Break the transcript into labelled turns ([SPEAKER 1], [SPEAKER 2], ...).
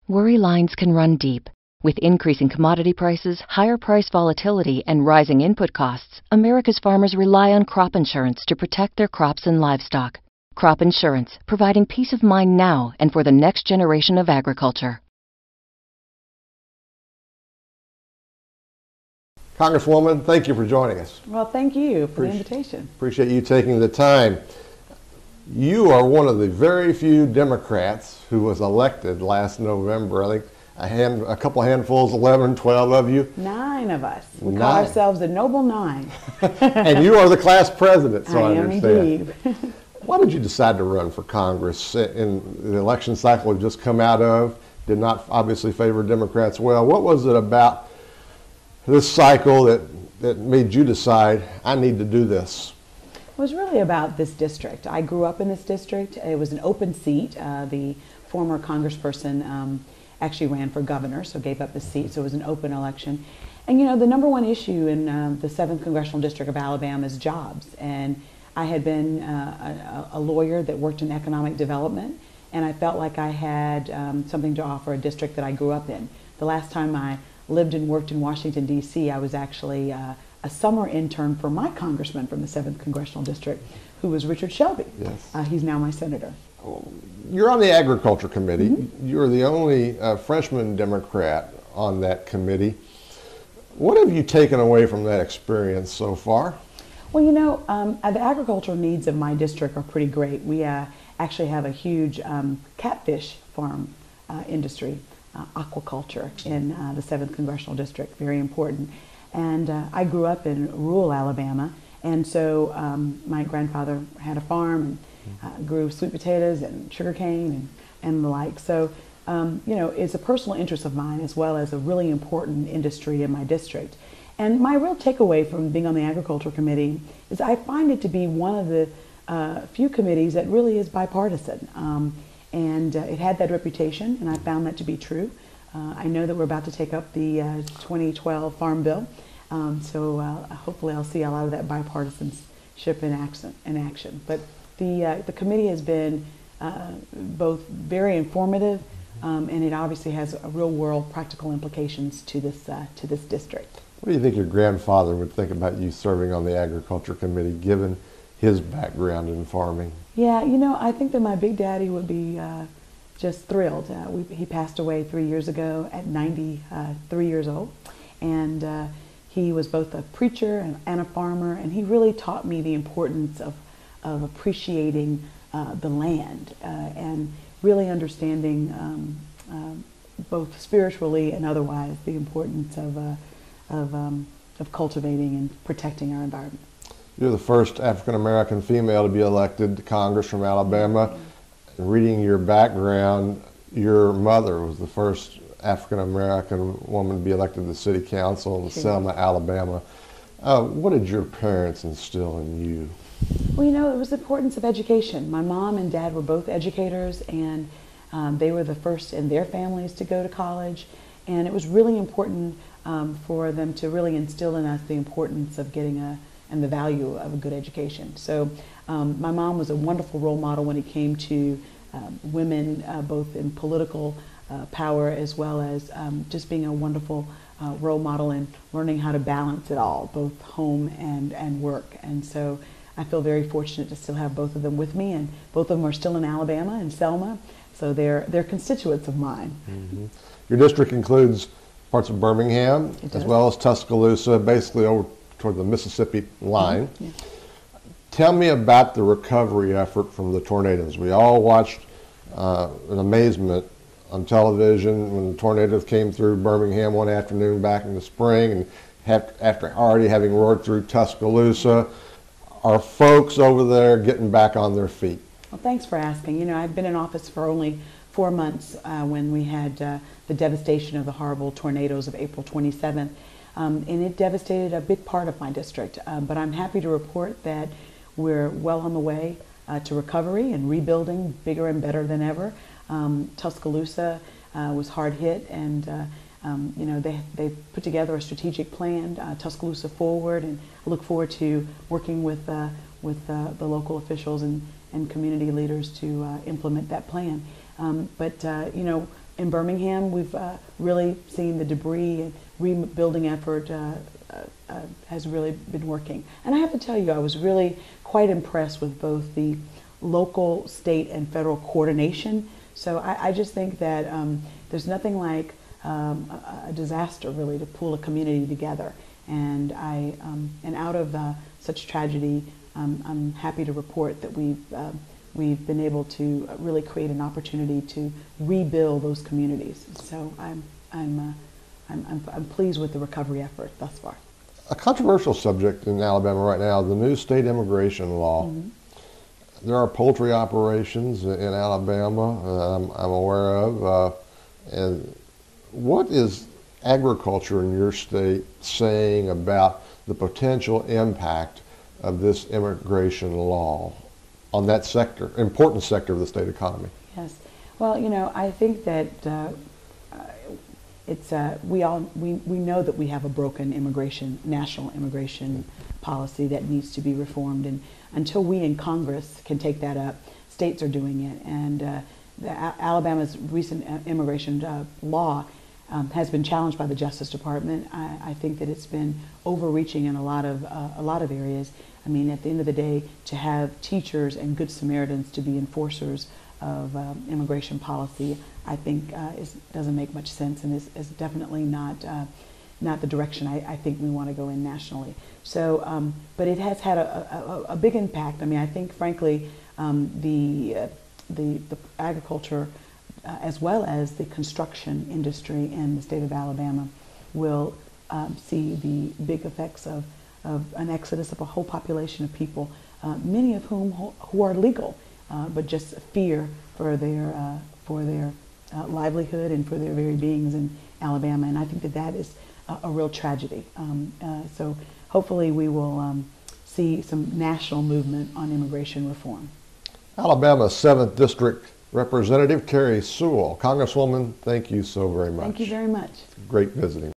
[SPEAKER 1] Worry lines can run deep. With increasing commodity prices, higher price volatility, and rising input costs, America's farmers rely on crop insurance to protect their crops and livestock. Crop insurance, providing peace of mind now and for the next generation of agriculture.
[SPEAKER 2] Congresswoman, thank you for joining us.
[SPEAKER 3] Well, thank you for the invitation.
[SPEAKER 2] Appreciate you taking the time. You are one of the very few Democrats who was elected last November. I think a couple handfuls, 11, 12 of you.
[SPEAKER 3] 9 of us. We call ourselves the Noble Nine.
[SPEAKER 2] And you are the class president, so I
[SPEAKER 3] am
[SPEAKER 2] understand.
[SPEAKER 3] Indeed.
[SPEAKER 2] Why did you decide to run for Congress in the election cycle we've just come out of? Did not obviously favor Democrats well. What was it about this cycle that made you decide, I need to do this?
[SPEAKER 3] It was really about this district. I grew up in this district. It was an open seat. The former congressperson actually ran for governor, so gave up the seat, so it was an open election. And you know, the #1 issue in the 7th Congressional District of Alabama is jobs. And I had been a lawyer that worked in economic development, and I felt like I had something to offer a district that I grew up in. The last time I lived and worked in Washington, D.C., I was actually a summer intern for my congressman from the 7th Congressional District, who was Richard Shelby.
[SPEAKER 2] Yes.
[SPEAKER 3] He's now my senator.
[SPEAKER 2] You're on the Agriculture Committee. Mm-hmm. You're the only freshman Democrat on that committee. What have you taken away from that experience so far?
[SPEAKER 3] Well, you know, the agricultural needs of my district are pretty great. We actually have a huge catfish farm industry, aquaculture in the 7th Congressional District, very important. And I grew up in rural Alabama, and so my grandfather had a farm and grew sweet potatoes and sugar cane and the like. So, you know, it's a personal interest of mine as well as a really important industry in my district. And my real takeaway from being on the Agriculture Committee is I find it to be one of the few committees that really is bipartisan. And it had that reputation, and I found that to be true. I know that we're about to take up the 2012 Farm Bill, so hopefully I'll see a lot of that bipartisanship in action. But the committee has been both very informative, and it obviously has a real-world practical implications to this district.
[SPEAKER 2] What do you think your grandfather would think about you serving on the Agriculture Committee, given his background in farming?
[SPEAKER 3] Yeah, you know, I think that my big daddy would be just thrilled. He passed away 3 years ago at 93 years old, and he was both a preacher and a farmer, and he really taught me the importance of appreciating the land and really understanding both spiritually and otherwise the importance of cultivating and protecting our environment.
[SPEAKER 2] You're the first African-American female to be elected to Congress from Alabama. Reading your background, your mother was the first African-American woman to be elected to the City Council in Selma, Alabama. What did your parents instill in you?
[SPEAKER 3] Well, you know, it was the importance of education. My mom and dad were both educators, and they were the first in their families to go to college. And it was really important for them to really instill in us the importance of getting and the value of a good education. So my mom was a wonderful role model when it came to women, both in political power as well as just being a wonderful role model in learning how to balance it all, both home and work. And so I feel very fortunate to still have both of them with me, and both of them are still in Alabama, in Selma, so they're constituents of mine.
[SPEAKER 2] Mm-hmm. Your district includes parts of Birmingham as well as Tuscaloosa, basically over toward the Mississippi line. Mm-hmm. Yeah. Tell me about the recovery effort from the tornadoes. We all watched in amazement on television when the tornadoes came through Birmingham one afternoon back in the spring, and after already having roared through Tuscaloosa. Are folks over there getting back on their feet?
[SPEAKER 3] Well, thanks for asking. You know, I've been in office for only 4 months when we had the devastation of the horrible tornadoes of April 27th. And it devastated a big part of my district. But I'm happy to report that we're well on the way to recovery and rebuilding bigger and better than ever. Tuscaloosa was hard hit, and you know, they put together a strategic plan, Tuscaloosa Forward, and I look forward to working with the local officials and community leaders to implement that plan. But you know, In Birmingham, we've really seen the debris and rebuilding effort has really been working. And I have to tell you, I was really quite impressed with both the local, state, and federal coordination. So I just think that there's nothing like a disaster really to pull a community together. And out of such tragedy, I'm happy to report that we've been able to really create an opportunity to rebuild those communities. So I'm pleased with the recovery effort thus far.
[SPEAKER 2] A controversial subject in Alabama right now, the new state immigration law. Mm-hmm. There are poultry operations in Alabama I'm aware of. And what is agriculture in your state saying about the potential impact of this immigration law on that sector, important sector of the state economy?
[SPEAKER 3] Yes. Well, I think that we know that we have a broken national immigration policy that needs to be reformed, and until we in Congress can take that up, states are doing it. And Alabama's recent immigration law has been challenged by the Justice Department. I think that it's been overreaching in a lot of areas. I mean, at the end of the day, to have teachers and Good Samaritans to be enforcers of immigration policy, I think doesn't make much sense, and is definitely not the direction I think we want to go in nationally. So, but it has had a big impact. I mean, I think, frankly, the agriculture as well as the construction industry in the state of Alabama will see the big effects of an exodus of a whole population of people, many of whom who are legal, but just fear for their livelihood and for their very beings in Alabama. And I think that is a real tragedy. So hopefully we will see some national movement on immigration reform.
[SPEAKER 2] Alabama's 7th District Representative Terri Sewell. Congresswoman, thank you so very much.
[SPEAKER 3] Thank you very much.
[SPEAKER 2] Great visiting.